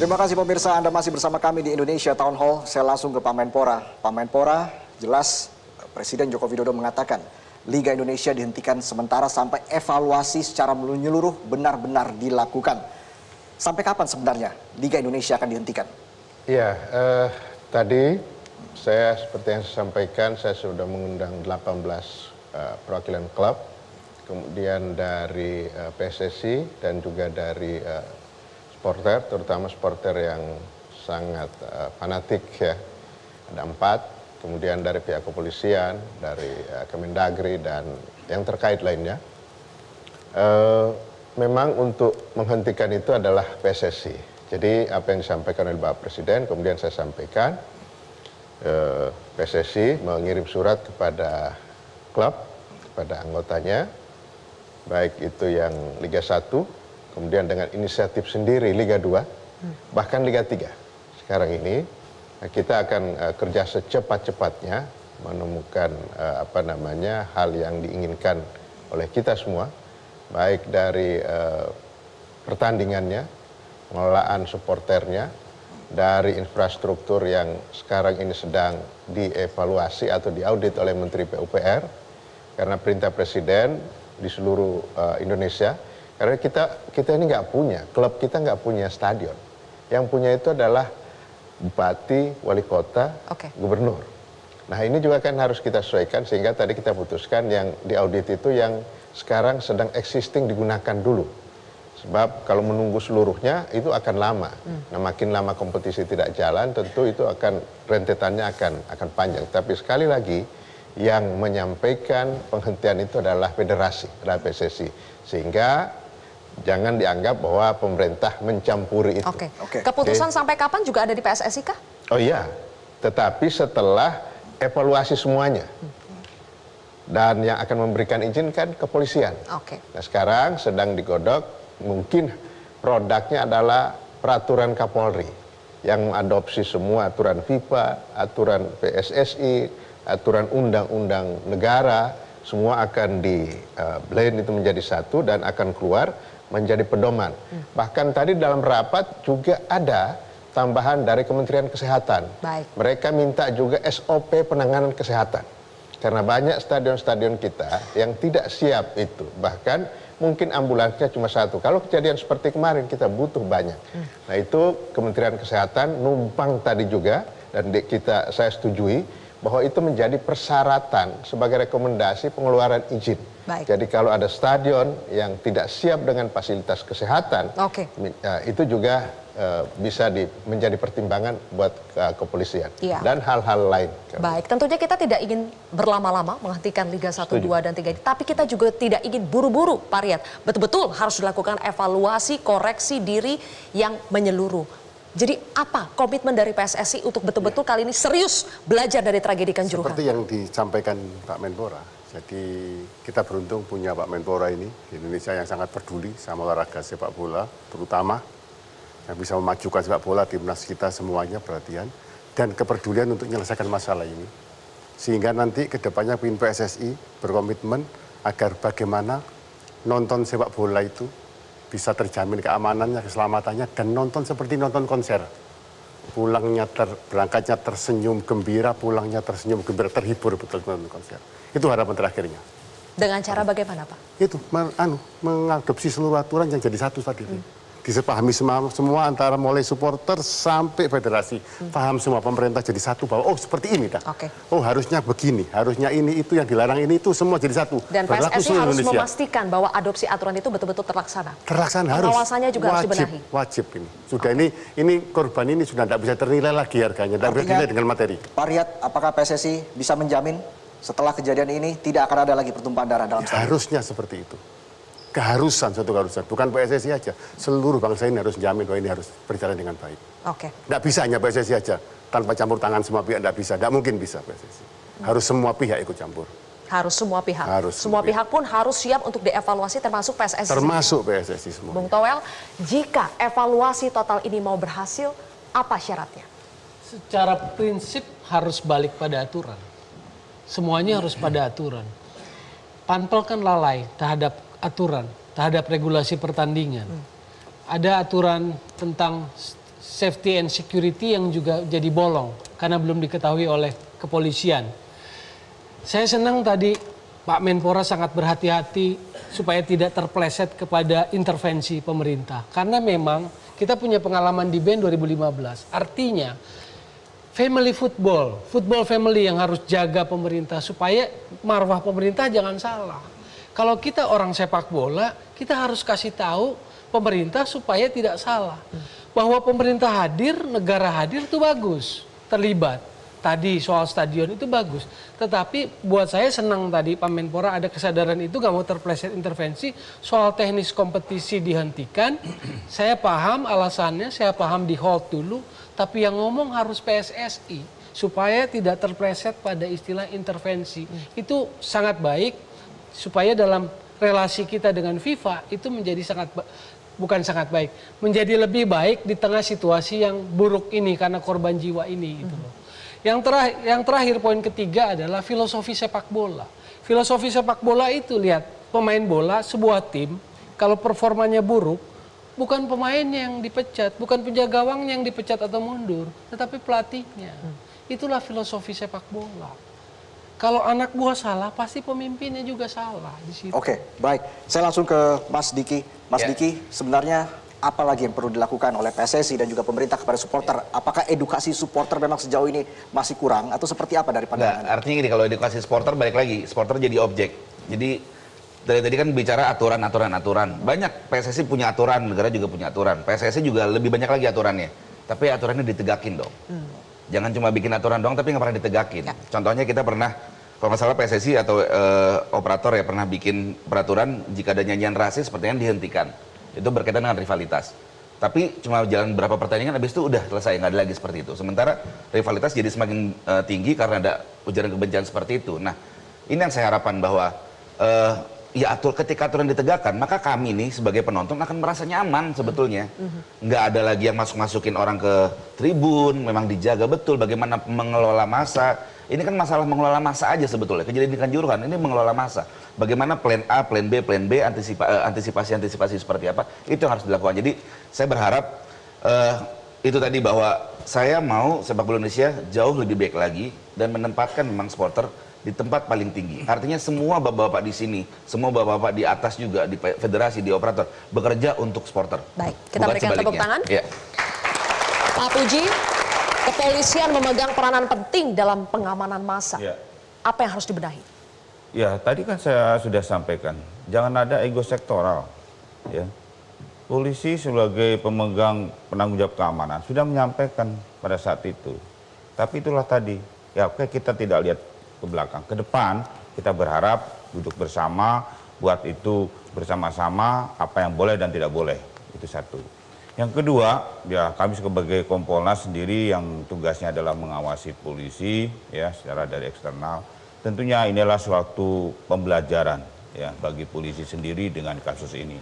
Terima kasih pemirsa, Anda masih bersama kami di Indonesia Town Hall. Saya langsung ke Pak Menpora. Pak Menpora, jelas Presiden Joko Widodo mengatakan Liga Indonesia dihentikan sementara sampai evaluasi secara menyeluruh benar-benar dilakukan. Sampai kapan sebenarnya Liga Indonesia akan dihentikan? Iya, tadi saya seperti yang saya sampaikan, saya sudah mengundang 18 perwakilan klub, kemudian dari PSSI dan juga dari supporter, terutama supporter yang sangat fanatik ya. Ada 4, kemudian dari pihak kepolisian, dari Kemendagri dan yang terkait lainnya. Memang untuk menghentikan itu adalah PSSI. Jadi apa yang disampaikan oleh Bapak Presiden, kemudian saya sampaikan, PSSI mengirim surat kepada klub, kepada anggotanya, baik itu yang Liga 1, kemudian dengan inisiatif sendiri Liga 2, bahkan Liga 3. Sekarang ini kita akan kerja secepat-cepatnya menemukan hal yang diinginkan oleh kita semua, baik dari pertandingannya, pengelolaan supporternya, dari infrastruktur yang sekarang ini sedang dievaluasi atau diaudit oleh Menteri PUPR, karena perintah Presiden di seluruh Indonesia. Karena kita ini nggak punya, klub kita nggak punya stadion. Yang punya itu adalah bupati, wali kota, gubernur. Nah ini juga kan harus kita sesuaikan, sehingga tadi kita putuskan yang diaudit itu yang sekarang sedang existing digunakan dulu. Sebab kalau menunggu seluruhnya itu akan lama. Nah makin lama kompetisi tidak jalan, tentu itu akan rentetannya akan panjang. Tapi sekali lagi yang menyampaikan penghentian itu adalah federasi, adalah PSSI. Sehingga jangan dianggap bahwa pemerintah mencampuri itu. Keputusan sampai kapan juga ada di PSSI kah? Oh iya, tetapi setelah evaluasi semuanya. Dan yang akan memberikan izin kan kepolisian. Nah sekarang sedang digodok, mungkin produknya adalah peraturan Kapolri yang mengadopsi semua aturan FIFA, aturan PSSI, aturan undang-undang negara, semua akan di blend itu menjadi satu dan akan keluar menjadi pedoman. Bahkan tadi dalam rapat juga ada tambahan dari Kementerian Kesehatan. Mereka minta juga SOP penanganan kesehatan. Karena banyak stadion-stadion kita yang tidak siap itu. Bahkan mungkin ambulansnya cuma 1. Kalau kejadian seperti kemarin kita butuh banyak. Nah itu Kementerian Kesehatan numpang tadi juga. Dan saya setujui bahwa itu menjadi persyaratan sebagai rekomendasi pengeluaran izin. Jadi kalau ada stadion yang tidak siap dengan fasilitas kesehatan, itu juga bisa menjadi pertimbangan buat kepolisian dan hal-hal lain. Baik, tentunya kita tidak ingin berlama-lama menghentikan Liga 1, 2, dan 3 ini. Tapi kita juga tidak ingin buru-buru, Pak Riyad. Betul-betul harus dilakukan evaluasi, koreksi diri yang menyeluruh. Jadi apa komitmen dari PSSI untuk betul-betul kali ini serius belajar dari tragedi Kanjuruhan? Seperti yang disampaikan Pak Menpora. Jadi kita beruntung punya Pak Menpora ini di Indonesia yang sangat peduli sama olahraga sepak bola, terutama yang bisa memajukan sepak bola, timnas kita semuanya perhatian dan kepedulian untuk menyelesaikan masalah ini. Sehingga nanti kedepannya PSSI berkomitmen agar bagaimana nonton sepak bola itu bisa terjamin keamanannya, keselamatannya, dan nonton seperti nonton konser. Berangkatnya tersenyum gembira, pulangnya tersenyum gembira, terhibur betul nonton konser. Itu harapan terakhirnya. Dengan cara bagaimana, Pak? Itu mengadopsi seluruh aturan yang jadi satu tadi. Disepahami semua antara mulai supporter sampai federasi. Paham semua, pemerintah jadi satu bahwa oh seperti ini dah. Oh harusnya begini, harusnya ini, itu yang dilarang ini, itu semua jadi satu. Dan PSSI harus memastikan bahwa adopsi aturan itu betul-betul terlaksana. Terlaksana harus. Pengawasannya juga harus dibenahi. Wajib ini. Sudah ini korban ini sudah tidak bisa ternilai lagi harganya, tidak bisa dinilai dengan materi. Pak Riyad, apakah PSSI bisa menjamin setelah kejadian ini tidak akan ada lagi pertumpahan darah dalam stadion? Harusnya seperti itu. Keharusan, suatu keharusan. Bukan PSSI aja. Seluruh bangsa ini harus menjamin bahwa ini harus berjalan dengan baik. Tidak bisa hanya PSSI aja. Tanpa campur tangan semua pihak tidak bisa. Tidak mungkin bisa PSSI. Harus semua pihak ikut campur. Harus semua pihak. Semua pihak pun harus siap untuk dievaluasi termasuk PSSI. Termasuk PSSI semua. Bung Toel, jika evaluasi total ini mau berhasil, apa syaratnya? Secara prinsip harus balik pada aturan. Semuanya harus pada aturan. Panpel kan lalai terhadap aturan, terhadap regulasi pertandingan. Ada aturan tentang safety and security yang juga jadi bolong karena belum diketahui oleh kepolisian. Saya senang tadi Pak Menpora sangat berhati-hati supaya tidak terpleset kepada intervensi pemerintah. Karena memang kita punya pengalaman di BEN 2015. Artinya family football family yang harus jaga pemerintah supaya marwah pemerintah jangan salah. Kalau kita orang sepak bola, kita harus kasih tahu pemerintah supaya tidak salah. Bahwa pemerintah hadir, negara hadir itu bagus, terlibat. Tadi soal stadion itu bagus. Tetapi buat saya senang tadi Pak Menpora ada kesadaran itu gak mau terpleset intervensi. Soal teknis kompetisi dihentikan. Saya paham alasannya, saya paham di hold dulu. Tapi yang ngomong harus PSSI. Supaya tidak terpleset pada istilah intervensi. Itu sangat baik. Supaya dalam relasi kita dengan FIFA itu menjadi bukan sangat baik. Menjadi lebih baik di tengah situasi yang buruk ini karena korban jiwa ini gitu loh. Yang terakhir poin ketiga adalah filosofi sepak bola. Filosofi sepak bola itu lihat pemain bola sebuah tim kalau performanya buruk bukan pemainnya yang dipecat, bukan penjaga gawangnya yang dipecat atau mundur, tetapi pelatihnya. Itulah filosofi sepak bola. Kalau anak buah salah pasti pemimpinnya juga salah di situ. Oke, baik. Saya langsung ke Mas Diki. Mas Diki, sebenarnya apa lagi yang perlu dilakukan oleh PSSI dan juga pemerintah kepada supporter? Apakah edukasi supporter memang sejauh ini masih kurang atau seperti apa dari pandangan Anda? Artinya gini, kalau edukasi supporter balik lagi, supporter jadi objek. Jadi dari tadi kan bicara aturan. Banyak PSSI punya aturan, negara juga punya aturan. PSSI juga lebih banyak lagi aturannya. Tapi aturannya ditegakin dong. Jangan cuma bikin aturan dong, tapi nggak pernah ditegakin. Ya. Contohnya kita pernah, kalau nggak salah PSSI atau operator ya pernah bikin peraturan jika ada nyanyian rasis sepertinya dihentikan. Itu berkaitan dengan rivalitas. Tapi cuma jalan berapa pertandingan habis itu udah selesai, nggak ada lagi seperti itu. Sementara rivalitas jadi semakin tinggi karena ada ujaran kebencian seperti itu. Nah, ini yang saya harapkan bahwa ketika aturan ditegakkan, maka kami nih sebagai penonton akan merasa nyaman sebetulnya. Nggak ada lagi yang masuk-masukin orang ke tribun, memang dijaga betul bagaimana mengelola massa. Ini kan masalah mengelola massa aja sebetulnya. Kejadian di Kanjuruhan ini mengelola massa. Bagaimana plan A, plan B, antisipasi seperti apa, itu yang harus dilakukan. Jadi saya berharap itu tadi bahwa saya mau sepak bola Indonesia jauh lebih baik lagi dan menempatkan memang supporter di tempat paling tinggi. Artinya semua bapak-bapak di sini, semua bapak-bapak di atas juga, di federasi, di operator, bekerja untuk supporter. Baik, kita berikan tepuk tangan. Ya. Pak Puji, kepolisian memegang peranan penting dalam pengamanan massa. Ya. Apa yang harus dibenahi? Ya, tadi kan saya sudah sampaikan, jangan ada ego sektoral. Ya. Polisi sebagai pemegang penanggung jawab keamanan sudah menyampaikan pada saat itu. Tapi itulah tadi, ya oke kita tidak lihat ke belakang. Ke depan kita berharap duduk bersama, buat itu bersama-sama apa yang boleh dan tidak boleh. Itu satu. Yang kedua, ya kami sebagai Kompolnas sendiri yang tugasnya adalah mengawasi polisi ya secara dari eksternal. Tentunya inilah suatu pembelajaran ya bagi polisi sendiri dengan kasus ini.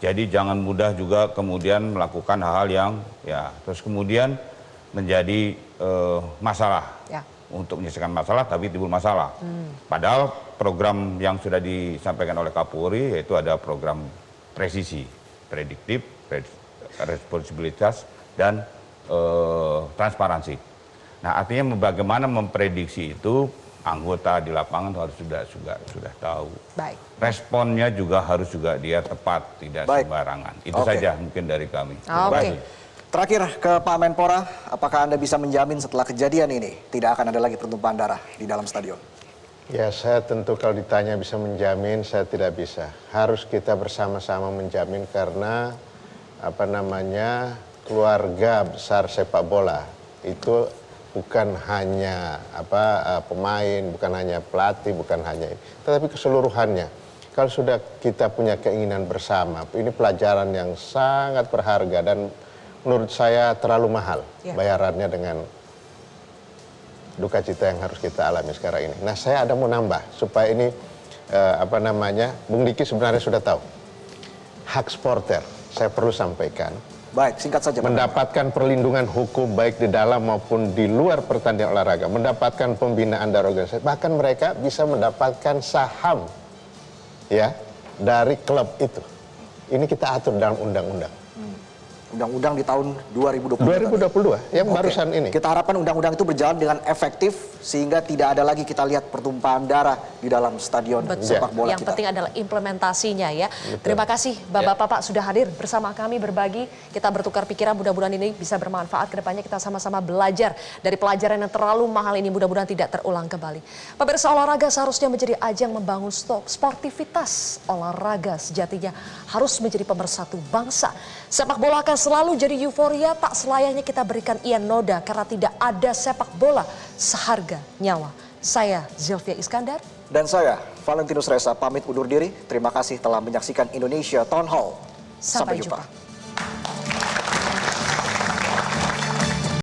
Jadi jangan mudah juga kemudian melakukan hal-hal yang ya terus kemudian menjadi masalah. Ya. Untuk menyelesaikan masalah tapi timbul masalah. Padahal program yang sudah disampaikan oleh Kapolri yaitu ada program presisi, prediktif, responsibilitas dan transparansi. Nah, artinya bagaimana memprediksi itu anggota di lapangan harus sudah tahu. Baik. Responnya juga harus juga dia tepat, tidak sembarangan. Itu saja mungkin dari kami. Oke. Terakhir ke Pak Menpora, apakah Anda bisa menjamin setelah kejadian ini tidak akan ada lagi pertumpahan darah di dalam stadion? Ya, saya tentu kalau ditanya bisa menjamin, saya tidak bisa. Harus kita bersama-sama menjamin karena keluarga besar sepak bola itu bukan hanya pemain, bukan hanya pelatih, bukan hanya ini, tetapi keseluruhannya. Kalau sudah kita punya keinginan bersama, ini pelajaran yang sangat berharga dan menurut saya terlalu mahal bayarannya dengan duka cita yang harus kita alami sekarang ini. Nah, saya ada mau nambah supaya ini Bung Diki sebenarnya sudah tahu. Hak supporter, saya perlu sampaikan. Baik, singkat saja. Mendapatkan perlindungan hukum baik di dalam maupun di luar pertandingan olahraga, mendapatkan pembinaan dari organisasi, bahkan mereka bisa mendapatkan saham ya dari klub itu. Ini kita atur dalam undang-undang. undang-undang di tahun 2022. 2022 yang Oke. barusan ini. Kita harapkan undang-undang itu berjalan dengan efektif sehingga tidak ada lagi kita lihat pertumpahan darah di dalam stadion Betul. sepak bola Yang kita. penting adalah implementasinya ya. Terima kasih Bapak-bapak sudah hadir bersama kami berbagi. Kita bertukar pikiran, mudah-mudahan ini bisa bermanfaat ke depannya. Kita sama-sama belajar dari pelajaran yang terlalu mahal ini, mudah-mudahan tidak terulang kembali. Pemirsa, olahraga seharusnya menjadi ajang membangun sportivitas. Olahraga sejatinya harus menjadi pemersatu bangsa. Sepak bola akan selalu jadi euforia, tak selayaknya kita berikan ia noda karena tidak ada sepak bola seharga nyawa. Saya Zilvia Iskandar. Dan saya, Valentinus Reza, pamit undur diri. Terima kasih telah menyaksikan Indonesia Town Hall. Sampai jumpa.